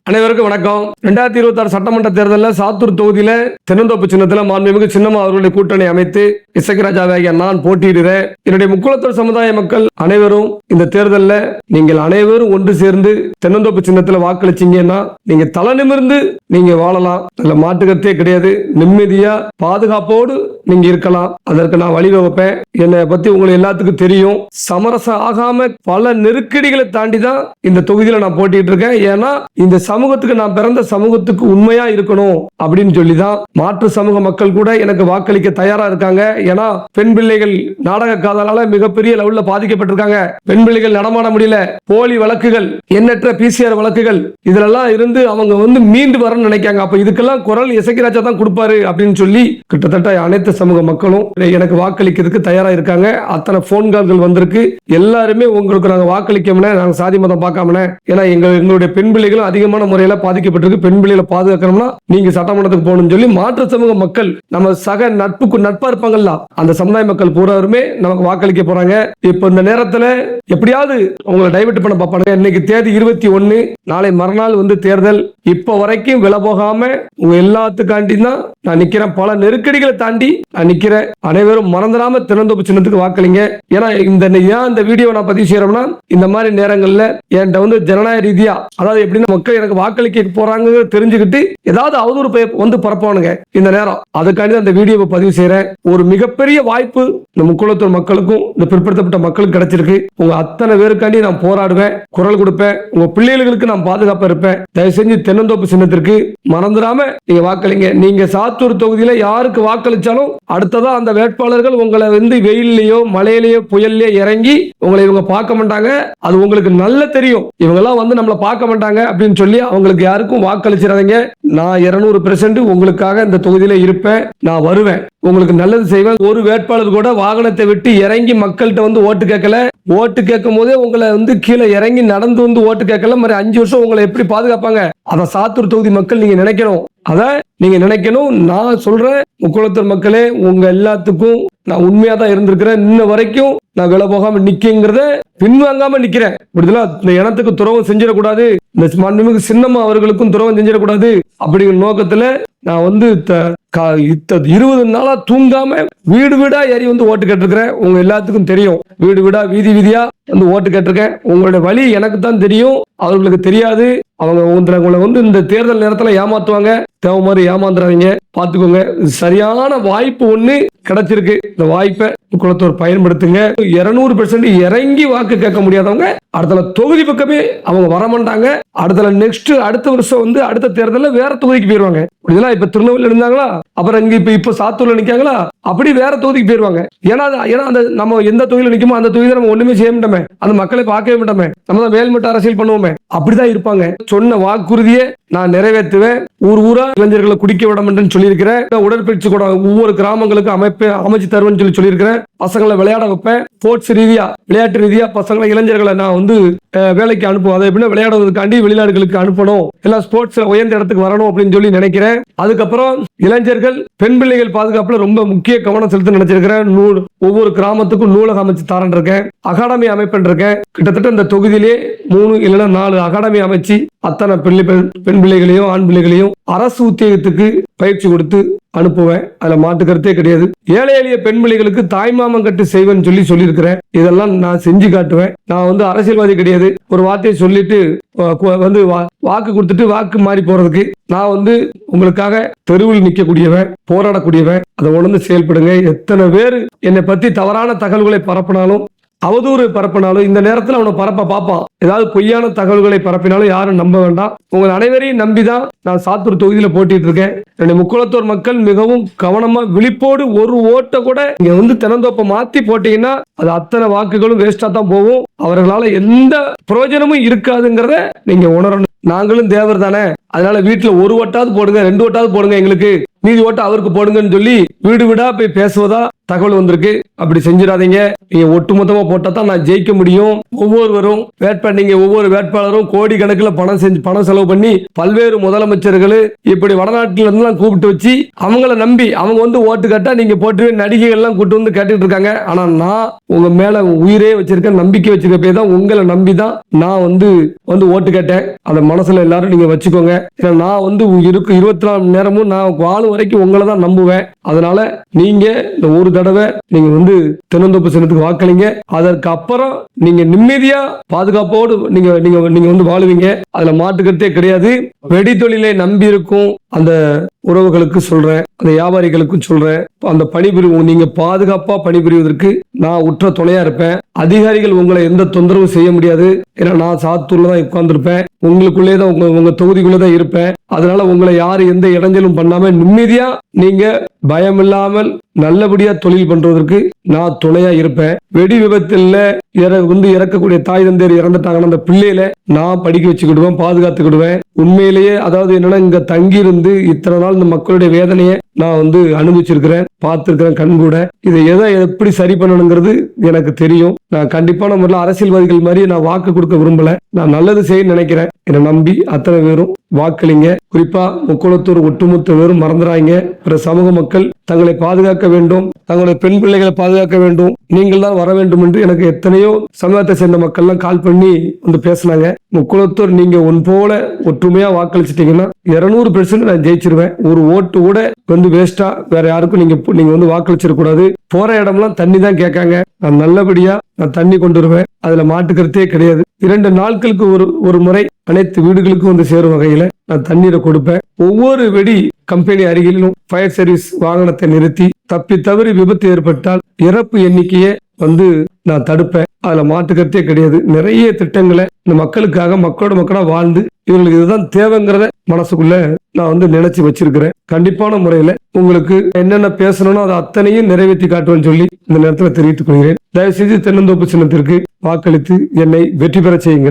அனைவருக்கும் வணக்கம். 2026 சட்டமன்ற தேர்தலில் சாத்தூர் தொகுதியில தென்னந்தோப்பு சின்னத்தில் மாண்புமிகு சின்னம்மா அவர்களுடைய கூட்டணி அமைத்து இசைக்கராஜாவாகிய நான் போட்டியிடுறேன். என்னுடைய முக்குளத்தூர் சமுதாய மக்கள் அனைவரும் இந்த தேர்தலில் நீங்கள் அனைவரும் ஒன்று சேர்ந்து தென்னந்தோப்பு சின்னத்தில் வாக்களிச்சீங்கன்னா நீங்க தலை நிமிர்ந்து நீங்க வாழலாம். அதுல மாட்டுக்கத்தே கிடையாது. நிம்மதியா பாதுகாப்போடு நீங்க இருக்கலாம். அதற்கு நான் வழிவகுப்பேன். என்னை பத்தி உங்களுக்கு எல்லாத்துக்கும் தெரியும். சமரசம் ஆகாம பல நெருக்கடிகளை தாண்டி தான் இந்த தொகுதியில நான் போட்டிட்டு இருக்கேன். ஏன்னா இந்த சமூகத்துக்கு நான் பிறந்த சமூகத்துக்கு உண்மையா இருக்கணும் அப்படின்னு சொல்லிதான் மாற்று சமூக மக்கள் கூட எனக்கு வாக்களிக்க தயாரா இருக்காங்க. ஏன்னா பெண் பிள்ளைகள் நாடக காதலால மிகப்பெரிய லெவல்ல பாதிக்கப்பட்டிருக்காங்க. பெண் பிள்ளைகள் நடமாட முடியல. போலி வழக்குகள், எண்ணற்ற PCR வழக்குகள், இதெல்லாம் இருந்து அவங்க மீண்டு வரணும்னு நினைக்காங்க. அப்ப இதுக்கெல்லாம் குரல் இசைக்கராஜா தான் கொடுப்பாரு அப்படின்னு சொல்லி கிட்டத்தட்ட அனைத்து சமூக மக்களும் எனக்கு வாக்களிக்கிறதுக்கு தயாரா இருக்காங்க. அத்தனை போன் கால்கள் வந்திருக்கு. எல்லாருமே உங்களுக்கு நாங்க வாக்களிக்கோம்னா நாங்க சாதி மதம் பார்க்காம, ஏன்னா எங்களுடைய பெண் பிள்ளைகளும் அதிகமான முறையில பாதிக்கப்பட்டிருக்கு. பெண் பிள்ளைகளை பாதுகாக்கணும்னா நீங்க சட்டமன்றத்துக்கு போகணும்னு சொல்லி மாற்று சமூக மக்கள் நம்ம சக நட்பா இருப்பாங்கல்ல, அந்த சமுதாய மக்கள் பூராருமே நமக்கு வாக்களிக்க போறாங்க. இப்ப இந்த நேரத்துல எப்படியாவது உங்களை டைவர்ட் பண்ண பார்ப்பாங்க. இன்னைக்கு தேதி 21, நாளை மறுநாள் தேர்தல். இப்ப வரைக்கும் வில போகாம உங்க எல்லாத்துக்காண்டி தான் நான் நிக்கிறேன். பல நெருக்கடிகளை தாண்டி நான் நிக்கிறேன். அனைவரும் மறந்துடாம தென்னந்தோப்பு சின்னத்துக்கு வாக்களிங்க. ஏன்னா இந்த வீடியோ நான் பதிவு செய்யறோம்னா இந்த மாதிரி நேரங்கள்ல என்கிட்ட ஜனநாயக ரீதியா, அதாவது எப்படின்னா மக்கள் எனக்கு வாக்களிக்க போறாங்க தெரிஞ்சுக்கிட்டு ஏதாவது அவதூறு பரப்பானுங்க இந்த நேரம். அதுக்காண்டி அந்த வீடியோவை பதிவு செய்யறேன். ஒரு மிகப்பெரிய வாய்ப்பு இந்த முக்குளத்தூர் மக்களுக்கும் இந்த பிற்படுத்தப்பட்ட மக்களுக்கு கிடைச்சிருக்கு. உங்க அத்தனை பேருக்காண்டி நான் போராடுவேன், குரல் கொடுப்பேன். உங்க பிள்ளைகளுக்கு நான் பாதுகாப்பா இருப்பேன். தயவு செஞ்சு தென்னந்தோப்பு சின்னத்திற்கு மறந்துடாம நீங்க வாக்களிங்க. நீங்க சாத்தூர் தொகுதியில யாருக்கு வாக்களிச்சாலும் அடுத்ததா அந்த வேட்பாளர்கள் உங்களை வெயிலையோ மழையிலேயோ புயல்லையோ இறங்கி உங்களை இவங்க பார்க்க மாட்டாங்க. அது உங்களுக்கு நல்ல தெரியும். இவங்க எல்லாம் நம்மள பார்க்க மாட்டாங்க அப்படின்னு சொல்லி அவங்களுக்கு யாருக்கும் வாக்களிச்சிடாதீங்க. நான் 200% உங்களுக்காக இந்த தொகுதியில இருப்பேன். நான் வருவேன், உங்களுக்கு நல்லது செய்வேன். ஒரு வேட்பாளர் கூட வாகனத்தை விட்டு இறங்கி மக்கள்கிட்ட ஓட்டு கேட்கல. ஓட்டு கேட்கும் போதே உங்களை கீழே இறங்கி நடந்து ஓட்டு கேட்கல. மாதிரி 5 வருஷம் உங்களை எப்படி பாதுகாப்பாங்க? அத சாத்தூர் தொகுதி மக்கள் நீங்க நினைக்கணும். அத நீங்க நினைக்கணும். நான் சொல்றேன், முக்குளத்தூர் மக்களே, உங்க எல்லாத்துக்கும் நான் உண்மையா தான் இருந்திருக்கிறேன். இன்ன வரைக்கும் நான் விலை போகாம நிக்கிறத பின்வாங்காம நிக்கிறேன். இந்த இனத்துக்கு துரோகம் செஞ்சிடக்கூடாது, இந்த மாண்புமிகு சின்னம்மா அவர்களுக்கும் துரோகம் செஞ்சிடக்கூடாது அப்படிங்கிற நோக்கத்துல நான் 20 நாளா தூங்காம வீடு வீடா ஏறி ஓட்டு கேட்டிருக்கிறேன். உங்க எல்லாத்துக்கும் தெரியும். வீடு வீடா வீதி வீதியா ஓட்டு கேட்டிருக்கேன். உங்களுடைய வழி எனக்கு தான் தெரியும், அவர்களுக்கு தெரியாது. அவங்க உங்களை இந்த தேர்தல் நேரத்துல ஏமாத்துவாங்க. தேவை மாதிரி ஏமாந்துறாதீங்க, பாத்துக்கோங்க. சரியான வாய்ப்பு ஒண்ணு கிடைச்சிருக்கு. இந்த வாய்ப்பை குளத்தூர் பயன்படுத்துங்க. 200% இறங்கி வாக்கு கேட்க முடியாதவங்க அடுத்த தொகுதி பக்கமே அவங்க வரமாட்டாங்க. அடுத்த வருஷம் அடுத்த தேர்தலில் வேற தொகுதிக்கு போயிருவாங்க. இப்ப திருநெல்வேலியில் இருந்தாங்களா, அப்புறம் இப்ப சாத்தூர்ல நிக்காங்களா, அப்படி வேற தொகுதிக்கு போயிருவாங்க. ஏன்னா நம்ம எந்த தொகுதியில நிக்குமோ அந்த தொகுதியில நம்ம ஒண்ணுமே செய்ய மாட்டோமே, அந்த மக்களை பார்க்கவே மாட்டோமே, நம்ம தான் மேல்மட்ட அரசியல் பண்ணுவோமே. அப்படிதான் இருப்பாங்க. சொன்ன வாக்குறுதியை நான் நிறைவேற்றுவேன். ஊரா இளைஞர்களை குடிக்க விட மாட்டேன்னு சொல்லியிருக்கிறேன். உடற்பயிற்சி கூட ஒவ்வொரு கிராமங்களுக்கு அமைச்சு தருவேன்னு சொல்லியிருக்கிறேன். பசங்களை விளையாட வைப்பேன். ஸ்போர்ட்ஸ் ரீதியா, விளையாட்டு ரீதியா பசங்களை இளைஞர்களை நான் வேலைக்கு அனுப்புவோம். அதை எப்படின்னா விளையாடுவதற்காண்டி வெளிநாடுகளுக்கு அனுப்பணும், எல்லாம் ஸ்போர்ட்ஸ்ல உயர்ந்த இடத்துக்கு வரணும் அப்படின்னு சொல்லி நினைக்கிறேன். அதுக்கப்புறம் இளைஞர்கள், பெண் பிள்ளைகள் பாதுகாப்புல ரொம்ப முக்கிய கவனம் செலுத்த நினைச்சிருக்கிறேன். ஒவ்வொரு கிராமத்துக்கும் நூலகம் அமைச்சு தரேன் இருக்கேன். அகாடமி அமைப்பேன் இருக்கேன். கிட்டத்தட்ட இந்த தொகுதியிலே 3 இல்லைன்னா 4 அகாடமி அமைச்சு அத்தனை பெண் பிள்ளைகளையும் ஆண் பிள்ளைகளையும் அரசு உத்தியோகத்துக்கு பயிற்சி கொடுத்து அனுப்புவேன். அதுல மாட்டு கருத்தே கிடையாது. ஏழை எளிய பெண் பிள்ளைகளுக்கு தாய்மாமன் கட்டு செய்வேன்னு சொல்லியிருக்கிறேன். இதெல்லாம் நான் செஞ்சு காட்டுவேன். நான் அரசியல்வாதி கிடையாது. ஒரு வார்த்தையை சொல்லிட்டு வாக்கு கொடுத்துட்டு வாக்கு மாறி போறதுக்கு நான் உங்களுக்காக தெருவில் நிற்கக்கூடியவன், போராடக்கூடியவன். அதை உணர்ந்து செயல்படுங்க. எத்தனை பேர் என்னை பத்தி தவறான தகவல்களை பரப்பினாலும், அவதூறு பரப்பினாலும், இந்த நேரத்தில் அவனை பரப்ப பார்ப்பான். ஏதாவது பொய்யான தகவல்களை பரப்பினாலும் யாரும் நம்ப வேண்டாம். உங்கள் அனைவரையும் நம்பிதான் நான் சாத்தூர் தொகுதியில போட்டிட்டு இருக்கேன். என்னுடைய முக்குளத்தூர் மக்கள் மிகவும் கவனமா விழிப்போடு ஒரு ஓட்டை கூட இங்க தென்னந்தோப்பை மாத்தி போட்டீங்கன்னா அது அத்தனை வாக்குகளும் வேஸ்டா தான் போகும். அவர்களால எந்த பிரயோஜனமும் இருக்காதுங்கிறத நீங்க உணரணும். நாங்களும் தேவர் தானே, அதனால வீட்டுல 1 ஓட்டாவது போடுங்க, 2 ஓட்டாவது போடுங்க, எங்களுக்கு மீதி ஓட்ட அவருக்கு போடுங்கன்னு சொல்லி வீடு வீடா போய் பேசுவதா தகவல் வந்திருக்கு. அப்படி செஞ்சிடாதீங்க. நீங்க ஒட்டுமொத்தமா போட்டா தான் நான் ஜெயிக்க முடியும். ஒவ்வொருவரும் நீங்க ஒவ்வொரு வேட்பாளரும் கோடி கணக்கில் பணம் செலவு பண்ணி பல்வேறு முதலமைச்சர்கள் இப்படி வடநாட்டில இருந்து கூப்பிட்டு வச்சு அவங்கள நம்பி அவங்க வந்து ஓட்டு கேட்டா நீங்க போட்டு நடிகைகள் எல்லாம் கூட்டு வந்து கேட்டுட்டு இருக்காங்க. ஆனா நான் உங்க மேல உயிரே வச்சிருக்கேன், நம்பிக்கை வச்சிருக்க தான் உங்களை நம்பி தான் நான் வந்து ஓட்டு கேட்டேன். அந்த மனசுல எல்லாரும் நீங்க வச்சுக்கோங்க. நான் வந்து 24 மணி நேரமும் நான் வாழும் வரைக்கும் உங்களை தான் நம்புவேன். அதனால நீங்க இந்த ஒரு தடவை நீங்க வந்து தென்னந்தோப்பு சின்னத்துக்கு வாக்களிங்க. அதற்கு அப்புறம் நீங்க நிம்மதியா பாதுகாப்போடு நீங்க நீங்க நீங்க வந்து வாழுவீங்க. அதுல மாட்டுக்கிறதே கிடையாது. வெடி தொழிலை நம்பி இருக்கும் அந்த உறவுகளுக்கு சொல்றேன், அந்த வியாபாரிகளுக்கும் சொல்றேன், அந்த பணிபுரிவு நீங்க பாதுகாப்பா பணிபுரிவதற்கு நான் உற்ற துணையா இருப்பேன். அதிகாரிகள் உங்களை எந்த தொந்தரவும் செய்ய முடியாது. ஏன்னா நான் சாத்தூர்ல தான் உட்கார்ந்துருப்பேன், உங்களுக்குள்ளே தான் உங்க தொகுதிக்குள்ளே தான் இருப்பேன். அதனால உங்களை யாரும் எந்த இடைஞ்சலும் பண்ணாம நிம்மதியா நீங்க பயம் இல்லாமல் நல்லபடியா தொழில் பண்றதற்கு நான் துணையா இருப்பேன். வெடி விபத்துல இறக்கக்கூடிய தாய் தந்தையர் இறந்துட்டாங்கன்னா அந்த பிள்ளையில நான் படிக்க வச்சுக்கிடுவேன், பாதுகாத்துக்கிடுவேன். உண்மையிலேயே அதாவது என்னன்னா இங்க தங்கி இருந்து இத்தனை நாள் இந்த மக்களுடைய வேதனையை நான் வந்து அனுபவிச்சிருக்கிறேன், பார்த்திருக்கிறேன் கண் கூட. இதை எப்படி சரி பண்ணணுங்கிறது எனக்கு தெரியும். நான் கண்டிப்பான முறையில் அரசியல்வாதிகள் மாதிரி நான் வாக்கு கொடுக்க விரும்பல. நான் நல்லது செய்ய நினைக்கிறேன். என்னை நம்பி அத்தனை பேரும் வாக்களிங்க. குறிப்பா முக்குளத்தூர் ஒட்டுமொத்த பேரும் மறந்துடாங்க. பிற சமூக மக்கள் தங்களை பாதுகாக்க வேண்டும், தங்களுடைய பெண் பிள்ளைகளை பாதுகாக்க வேண்டும், நீங்கள் தான் வர வேண்டும் என்று எனக்கு எத்தனையோ சமூகத்தை சேர்ந்த மக்கள் எல்லாம் கால் பண்ணி வந்து பேசினாங்க. முக்குளத்தூர் நீங்க போல ஒற்றுமையா வாக்களிச்சிட்டீங்கன்னா 200% நான் ஜெயிச்சிருவேன். ஒரு ஓட்டு கூட வந்து வேஸ்டா வேற யாருக்கும் நீங்க வந்து வாக்களிச்சிடக்கூடாது. போற இடம்லாம் தண்ணி தான் கேட்காங்க. நான் நல்லபடியா நான் தண்ணி கொண்டு வருவேன். அதுல மாட்டுக்கிறதே கிடையாது. 2 நாட்களுக்கு ஒரு முறை அனைத்து வீடுகளுக்கும் வந்து சேரும் வகையில நான் தண்ணீரை கொடுப்பேன். ஒவ்வொரு வெடி கம்பெனி அருகிலும் ஃபயர் சர்வீஸ் வாகனத்தை நிறுத்தி தப்பி தவறி விபத்து ஏற்பட்டால் இறப்பு எண்ணிக்கையை வந்து நான் தடுப்பேன். அதுல மாட்டுக்கிறதே கிடையாது. நிறைய திட்டங்களை இந்த மக்களோட மக்களா வாழ்ந்து இவங்களுக்கு இதுதான் தேவைங்கிறத மனசுக்குள்ள நான் வந்து நினைச்சு வச்சிருக்கிறேன். கண்டிப்பான முறையில உங்களுக்கு என்னென்ன பேசணும்னோ அதை அத்தனையும் நிறைவேற்றி காட்டுவேன்னு சொல்லி இந்த நேரத்தில் தெரிவித்துக் கொள்கிறேன். தயவு செய்து தென்னந்தோப்பு சின்னத்திற்கு வாக்களித்து என்னை வெற்றி பெற செய்யுங்கள்.